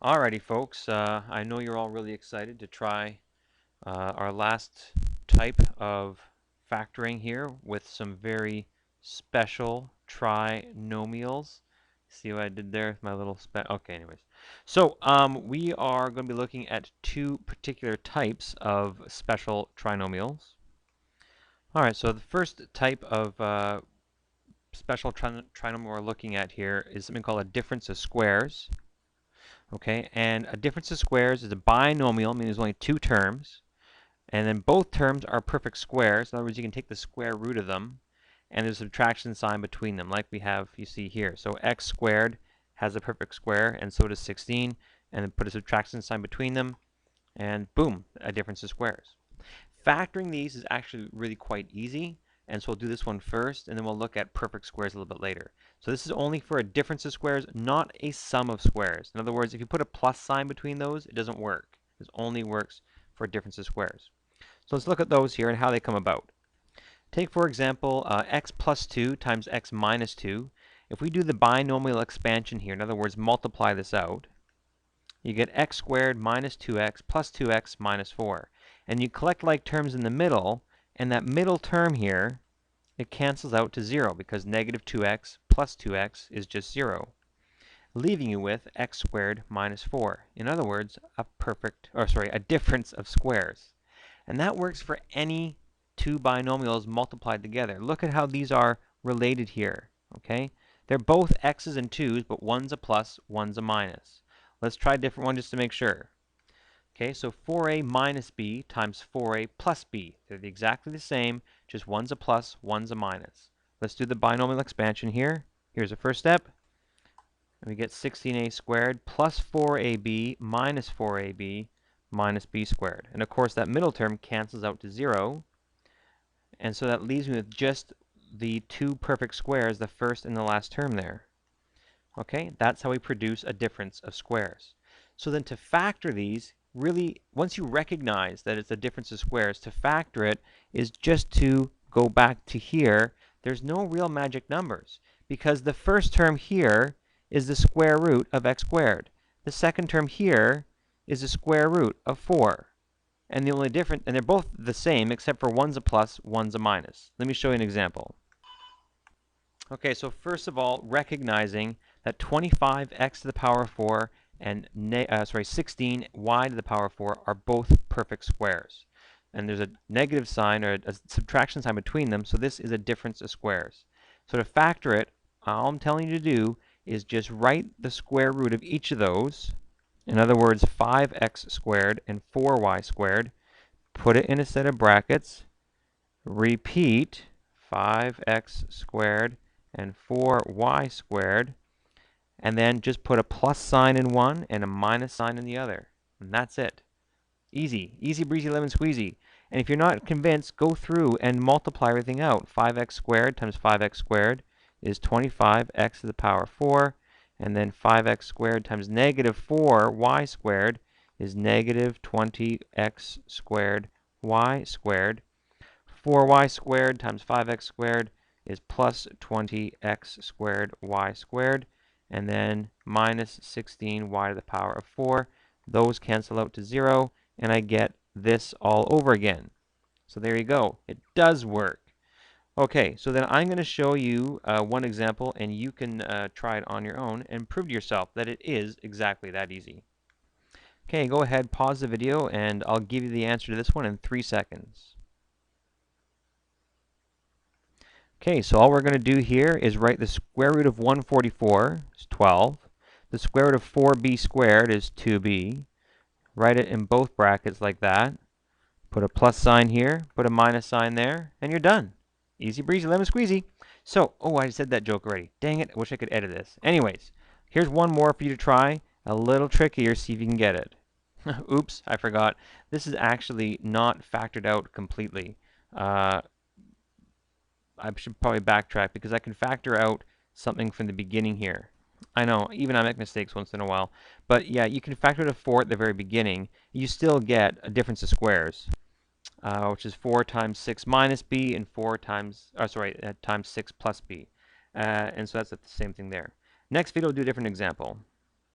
Alrighty, folks. I know you're all really excited to try our last type of factoring here with some very special trinomials. See what I did there with my little okay, anyways. So we are going to be looking at two particular types of special trinomials. Alright, so the first type of special trinomial we're looking at here is something called a difference of squares. Okay, and a difference of squares is a binomial, meaning there's only two terms, and then both terms are perfect squares. In other words, you can take the square root of them, and there's a subtraction sign between them, like we have, you see here. So x squared has a perfect square, and so does 16, and then put a subtraction sign between them, and boom, a difference of squares. Factoring these is actually really quite easy, and so we'll do this one first, and then we'll look at perfect squares a little bit later. So this is only for a difference of squares, not a sum of squares. In other words, if you put a plus sign between those, it doesn't work. This only works for a difference of squares. So let's look at those here and how they come about. Take, for example, x plus 2 times x minus 2. If we do the binomial expansion here, in other words, multiply this out, you get x squared minus 2x plus 2x minus 4. And you collect like terms in the middle, and that middle term here, it cancels out to 0 because negative 2x plus 2x is just 0, leaving you with x squared minus 4. In other words, a difference of squares. And that works for any two binomials multiplied together. Look at how these are related here, okay? They're both x's and 2's, but one's a plus, one's a minus. Let's try a different one just to make sure. Okay, so 4a minus b times 4a plus b. They're exactly the same, just one's a plus, one's a minus. Let's do the binomial expansion here. Here's the first step. And we get 16a squared plus 4ab minus 4ab minus b squared. And of course that middle term cancels out to 0. And so that leaves me with just the two perfect squares, the first and the last term there. Okay, that's how we produce a difference of squares. So then to factor these, really, once you recognize that it's a difference of squares, to factor it is just to go back to here. There's no real magic numbers because the first term here is the square root of x squared. The second term here is the square root of 4. And the only difference, and they're both the same except for one's a plus, one's a minus. Let me show you an example. Okay, so first of all, recognizing that 25x to the power of 4 and 16y to the power of 4 are both perfect squares. And there's a negative sign or a subtraction sign between them, so this is a difference of squares. So to factor it, all I'm telling you to do is just write the square root of each of those. In other words, 5x squared and 4y squared. Put it in a set of brackets. Repeat 5x squared and 4y squared, and then just put a plus sign in one and a minus sign in the other. And that's it. Easy. Easy breezy lemon squeezy. And if you're not convinced, go through and multiply everything out. 5x squared times 5x squared is 25x to the power 4. And then 5x squared times negative 4y squared is negative 20x squared y squared. 4y squared times 5x squared is plus 20x squared y squared, and then minus 16y to the power of 4. Those cancel out to 0, and I get this all over again. So there you go. It does work. Okay, so then I'm going to show you one example, and you can try it on your own and prove to yourself that it is exactly that easy. Okay, go ahead, pause the video, and I'll give you the answer to this one in 3 seconds. Okay, so all we're going to do here is write the square root of 144 is 12. The square root of 4b squared is 2b. Write it in both brackets like that. Put a plus sign here, put a minus sign there, and you're done. Easy breezy, lemon squeezy. So, oh, I said that joke already. Dang it, I wish I could edit this. Anyways, here's one more for you to try. A little trickier, see if you can get it. Oops, I forgot. This is actually not factored out completely. I should probably backtrack because I can factor out something from the beginning here. I know, even I make mistakes once in a while. But yeah, you can factor out a 4 at the very beginning. You still get a difference of squares, which is 4 times 6 minus b and 4 times, times 6 plus b. And so that's the same thing there. Next video, we'll do a different example.